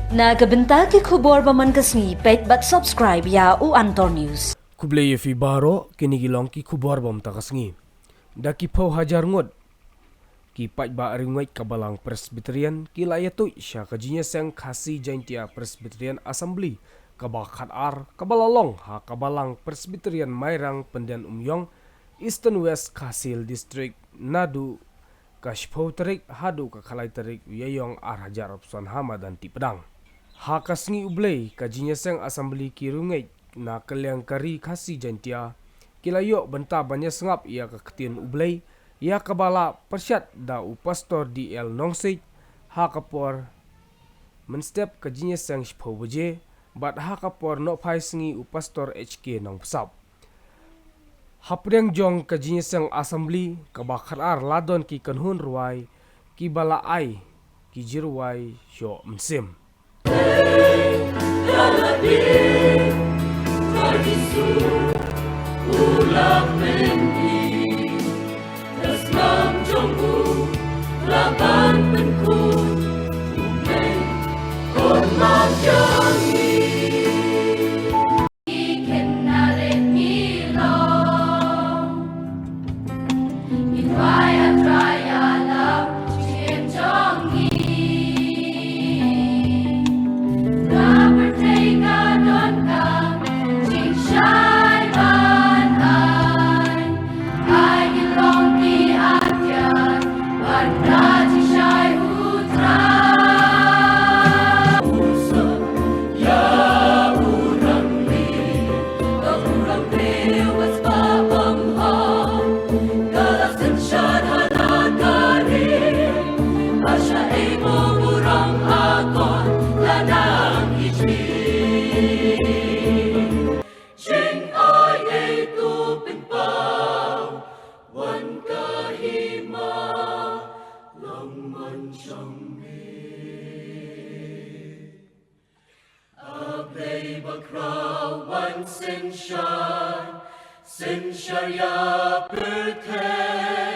Nagabenta ki khubor baman kasni pet bat subscribe ya u Antor News. Kublay fi baro kinigilong ki kubor bom takasngi. Daki pau hajar ngot. Ki pat ba ringwait kabalang Presbyterian ki layatu sya kajinya sang khasi jaintia Presbyterian Assembly kabakhat ar kabalalong ha kabalang Presbyterian Mairang Pendian Umyong Eastern West Kasil District Nadu Kashpau terik hadu kakalai terik yayong ar hajar opson hama dan ti pedang. Ha kasngi ublay kajinya sang Assembly ki rungait na kaliang kari kasi jantia kilayok benta banyak sengap ia keketian ublay ia kabala persyat da u pastor DL Nongseit ha kapor menstep kajinya sang shpau beje bat ha kapor no phai sengi u pastor HK Nong Pesap hapriang jong kajinya sang Assembly kabakar ar ladon ki kanhun ruai ki bala ai ki jirwai syo mensim Sin Sharia Birthday.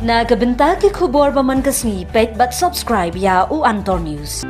Nagabenta ki khubor ba man kasni page but subscribe ya u Antor News.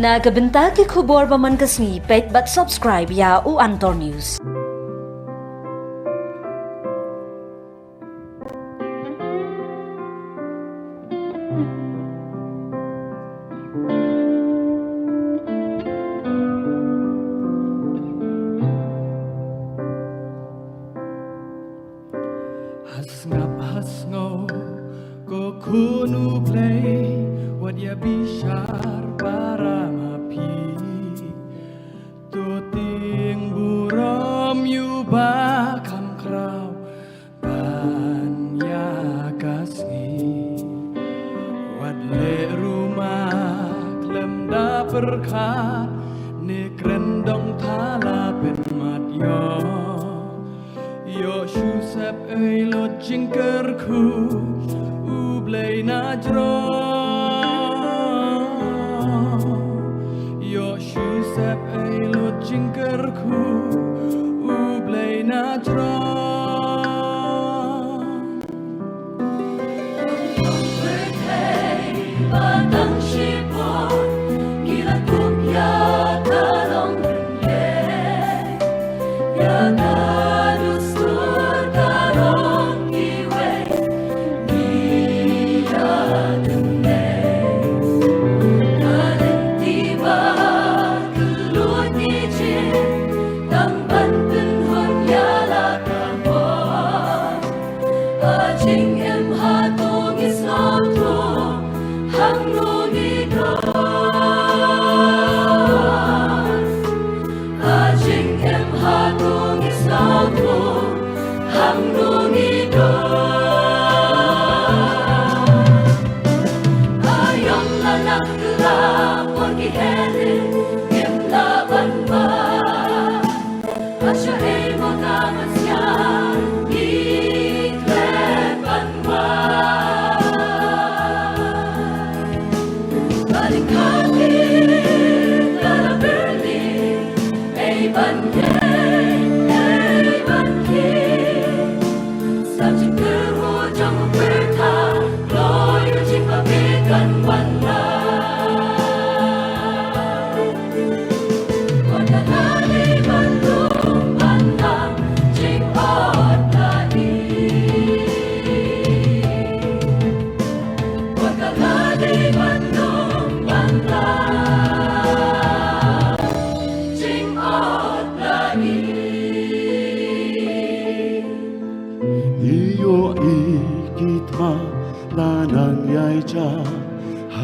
Nagabenta ki khubor ba man kasni page but subscribe ya u Antor News. Hasngap hasngo ko kunu play wadya bishar para mapi tuting buram yu bakam kraw banya kasih wadle rumah klem da berkat nekren ดงทาลาเป็นมัดยอโยชูเซบเอยลดจิงเกอร์คูอูเบลยนาจรอโยชูเซบเอยลดจิงเกอร์คูอูเบลยนาจรอ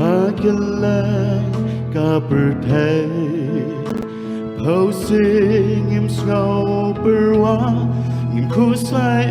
Hagelang kabertay Posing im snow berwa im kusai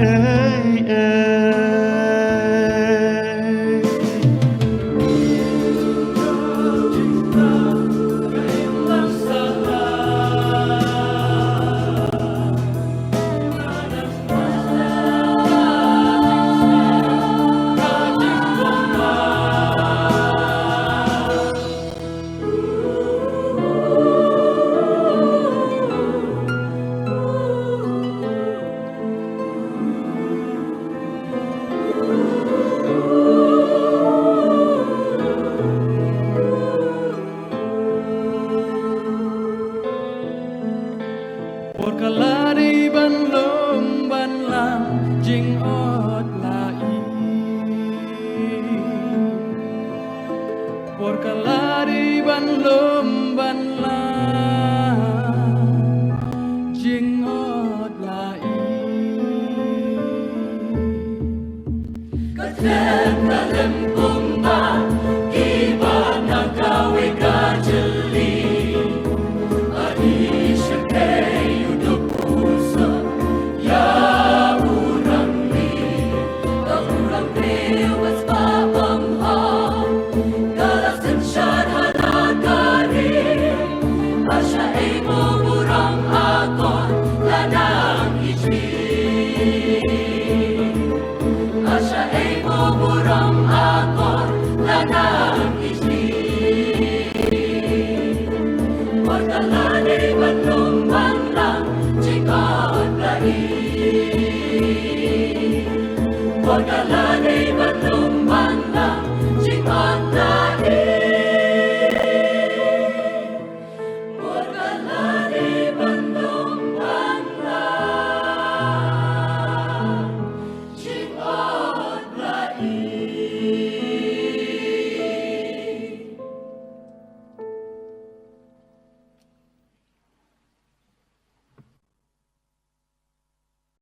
Kalari ban lom ban lam jing ot lai Por kalari ban lom ban lam jing ot lai Katem kalem pumba iba nagawe kajeli Por kalani ban lom